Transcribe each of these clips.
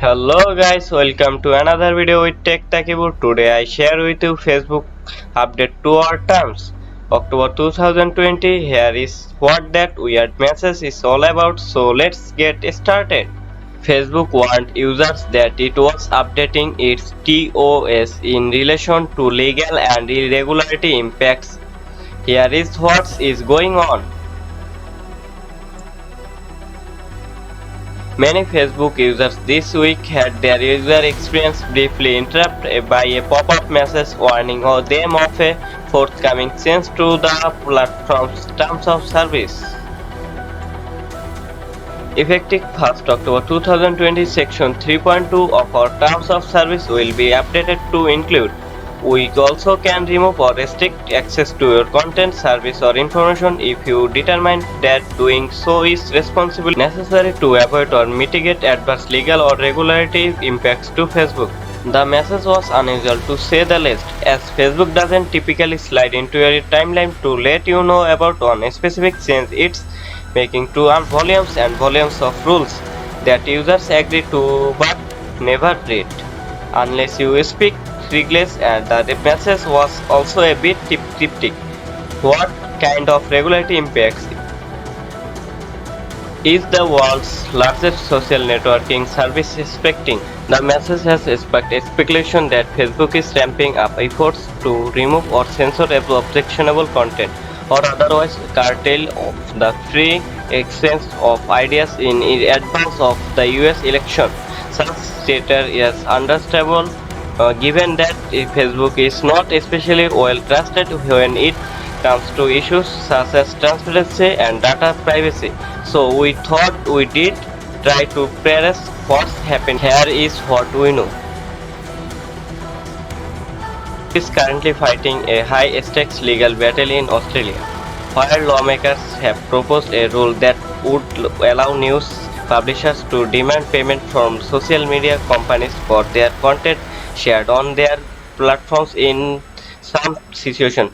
Hello guys, welcome to another video with Tech Takibur. Today I share with you Facebook update to our terms. October 2020, here is what that weird message is all about, so let's get started. Facebook warned users that it was updating its TOS in relation to legal and irregularity impacts. Here is what is going on. Many Facebook users this week had their user experience briefly interrupted by a pop-up message warning them of a forthcoming change to the platform's terms of service. Effective 1st October 2020, Section 3.2 of our Terms of Service will be updated to include: we also can remove or restrict access to your content, service or information if you determine that doing so is responsibly necessary to avoid or mitigate adverse legal or regulatory impacts to Facebook. The message was unusual to say the least, as Facebook doesn't typically slide into your timeline to let you know about one specific change it's making to volumes and volumes of rules that users agree to but never read. Unless you speak English, and the message was also a bit cryptic. What kind of regulatory impacts is the world's largest social networking service expecting? The message has sparked speculation that Facebook is ramping up efforts to remove or censor objectionable content or otherwise curtail of the free exchange of ideas in advance of the US election. Such stature is understandable given that Facebook is not especially well trusted when it comes to issues such as transparency and data privacy. So we thought we did try to parse what's happened. Here is what we know. Is currently fighting a high-stakes legal battle in Australia, where lawmakers have proposed a rule that would allow news publishers to demand payment from social media companies for their content shared on their platforms in some situations.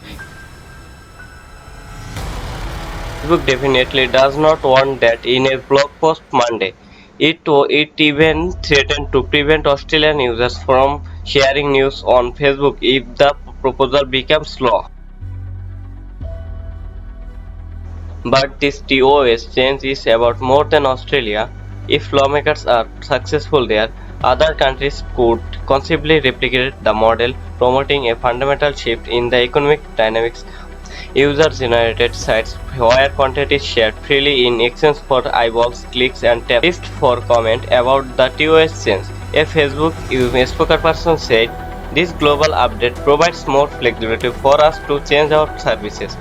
Facebook definitely does not want that. In a blog post Monday, it even threatened to prevent Australian users from sharing news on Facebook if the proposal becomes law. But this TOS change is about more than Australia. If lawmakers are successful there, other countries could conceivably replicate the model, promoting a fundamental shift in the economic dynamics. User-generated sites where content is shared freely in exchange for eyeballs, clicks, and taps. For comment about the TOS change, a Facebook spokesperson said, "This global update provides more flexibility for us to change our services,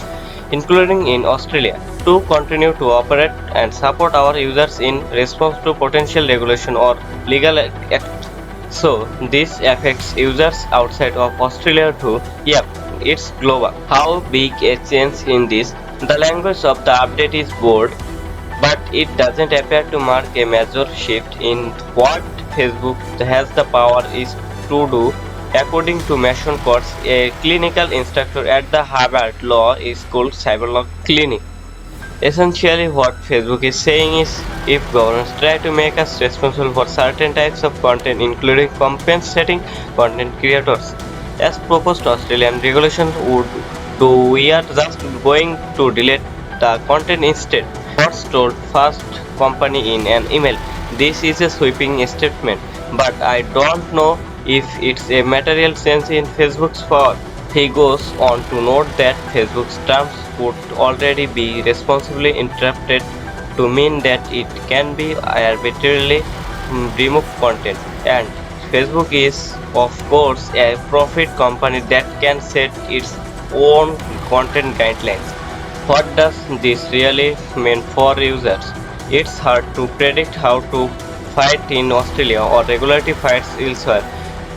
including in Australia, to continue to operate and support our users in response to potential regulation or legal act." So this affects users outside of Australia too. Yep, it's global. How big a change in this? The language of the update is bold, but it doesn't appear to mark a major shift in what Facebook has the power is to do. According to Mason Coates, a clinical instructor at the Harvard Law School Cyberlaw Clinic, essentially what Facebook is saying is, if governments try to make us responsible for certain types of content, including compensating content creators, as proposed Australian regulations would do, we are just going to delete the content instead. Coates told Fast Company in an email, "This is a sweeping statement, but I don't know if it's a material change in Facebook's power." He goes on to note that Facebook's terms could already be responsibly interpreted to mean that it can be arbitrarily remove content, and Facebook is, of course, a profit company that can set its own content guidelines. What does this really mean for users? It's hard to predict how to fight in Australia or regulatory fights elsewhere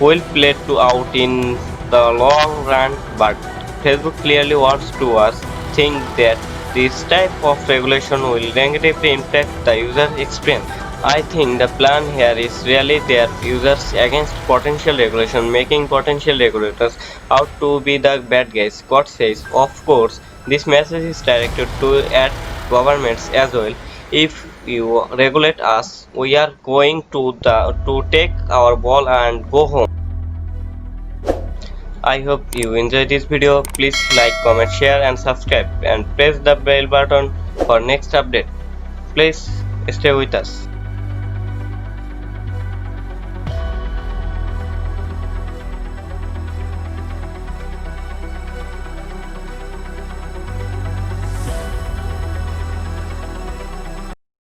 will play out in the long run, but Facebook clearly wants to us think that this type of regulation will negatively impact the user experience. I think the plan here is really their users against potential regulation, making potential regulators out to be the bad guys. Scott says, of course, this message is directed to at governments as well. If you regulate us, we are going to take our ball and go home. I hope you enjoyed this video. Please like, comment, share and subscribe and press the bell button for next update. Please stay with us.